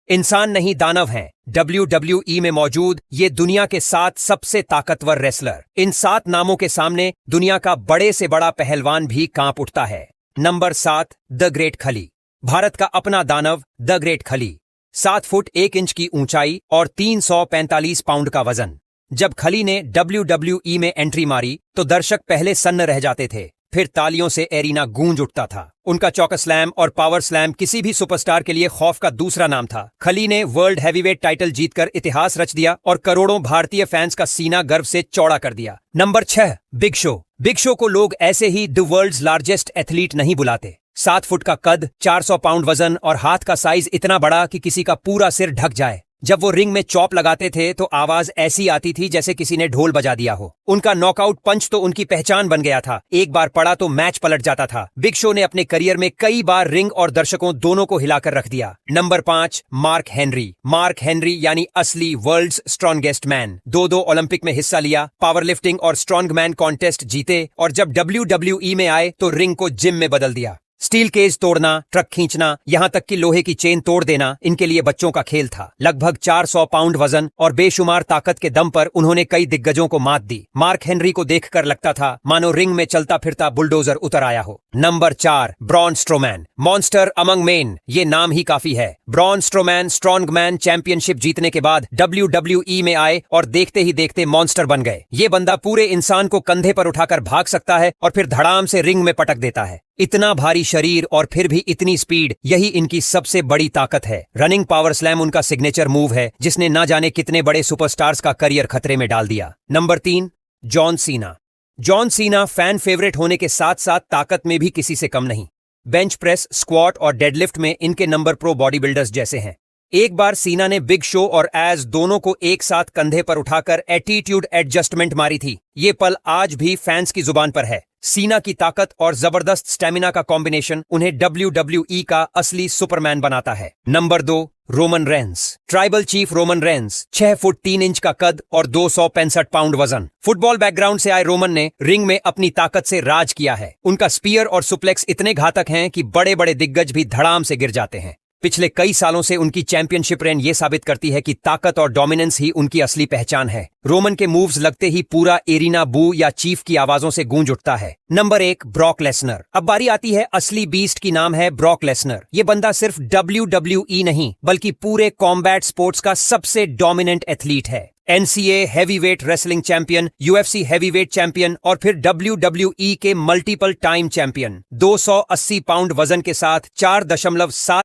इंसान नहीं दानव हैं। WWE में मौजूद ये दुनिया के 7 सबसे ताकतवर रेसलर। इन 7 नामों के सामने दुनिया का बड़े से बड़ा पहलवान भी कांप उठता है। नंबर 7, द ग्रेट खली। भारत का अपना दानव द ग्रेट खली। 7 फुट 1 इंच की ऊंचाई और 345 पाउंड का वजन। जब खली ने WWE में एंट्री मारी तो दर्शक पहले सन्न रह जाते थे, फिर तालियों से एरिना गूंज उठता था। उनका चौका स्लैम और पावर स्लैम किसी भी सुपरस्टार के लिए खौफ का दूसरा नाम था। खली ने वर्ल्ड हैवीवेट टाइटल जीतकर इतिहास रच दिया और करोड़ों भारतीय फैंस का सीना गर्व से चौड़ा कर दिया। Number 6, big show. Big show को लोग ऐसे ही द वर्ल्ड्स लार्जेस्ट एथलीट नहीं बुलाते। 7 फुट का कद, 400 पाउंड वजन और हाथ का साइज इतना बड़ा कि किसी का पूरा सिर ढक जाए। जब वो रिंग में चॉप लगाते थे तो आवाज ऐसी आती थी जैसे किसी ने ढोल बजा दिया हो। उनका नॉकआउट पंच तो उनकी पहचान बन गया था। एक बार पड़ा तो मैच पलट जाता था। बिग शो ने अपने करियर में कई बार रिंग और दर्शकों दोनों को हिलाकर रख दिया। Number 5, mark Henry. Mark Henry यानी असली वर्ल्ड्स स्ट्रॉन्गेस्ट मैन। 2 ओलंपिक में हिस्सा लिया, पावर लिफ्टिंग और स्ट्रॉन्ग मैन कॉन्टेस्ट जीते और जब WWE में आए तो रिंग को जिम में बदल दिया। स्टील केज तोड़ना, ट्रक खींचना, यहां तक कि लोहे की चेन तोड़ देना इनके लिए बच्चों का खेल था। लगभग 400 पाउंड वजन और बेशुमार ताकत के दम पर उन्होंने कई दिग्गजों को मात दी। मार्क हेनरी को देखकर लगता था मानो रिंग में चलता फिरता बुलडोजर उतर आया हो। Number 4, Braun Strowman. Monster among main, ये नाम ही काफी है। Braun Strowman strong man championship जीतने के बाद WWE में आए और देखते ही देखते मॉन्स्टर बन गए। ये बंदा पूरे इंसान को कंधे पर उठाकर भाग सकता है और फिर धड़ाम से रिंग में पटक देता है। इतना भारी शरीर और फिर भी इतनी स्पीड, यही इनकी सबसे बड़ी ताकत है। रनिंग पावर स्लैम उनका सिग्नेचर मूव है जिसने ना जाने कितने बड़े सुपरस्टार्स का करियर खतरे में डाल दिया। Number 3, John Cena. John Cena fan favourite होने के साथ साथ ताकत में भी किसी से कम नहीं। बेंच प्रेस, स्क्वाट और डेडलिफ्ट में इनके नंबर प्रो बॉडी बिल्डर्स जैसे हैं। एक बार सीना ने बिग शो और एज दोनों को एक साथ कंधे पर उठाकर एटीट्यूड एडजस्टमेंट मारी थी। ये पल आज भी फैंस की जुबान पर है। सीना की ताकत और जबरदस्त स्टेमिना का कॉम्बिनेशन उन्हें WWE का असली सुपरमैन बनाता है। Number 2, Roman Reigns. Tribal chief Roman Reigns, 6 foot 3 inch का कद और 265 पाउंड वजन। फुटबॉल बैकग्राउंड से आए रोमन ने रिंग में अपनी ताकत से राज किया है। उनका स्पीयर और सुप्लेक्स इतने घातक हैं कि बड़े बड़े दिग्गज भी धड़ाम से गिर जाते हैं। पिछले कई सालों से उनकी चैंपियनशिप रेन ये साबित करती है कि ताकत और डोमिनेंस ही उनकी असली पहचान है। रोमन के मूव्स लगते ही पूरा एरिना बू या चीफ की आवाजों से गूंज उठता है। Number 1, Brock Lesnar. अब बारी आती है असली बीस्ट की, नाम है ब्रॉक लेसनर। ये बंदा सिर्फ WWE नहीं बल्कि पूरे कॉम्बैट स्पोर्ट्स का सबसे डोमिनेंट एथलीट है। NCA heavyweight wrestling champion, UFC heavyweight champion और फिर WWE के मल्टीपल टाइम चैंपियन। 280 पाउंड वजन के साथ 4.7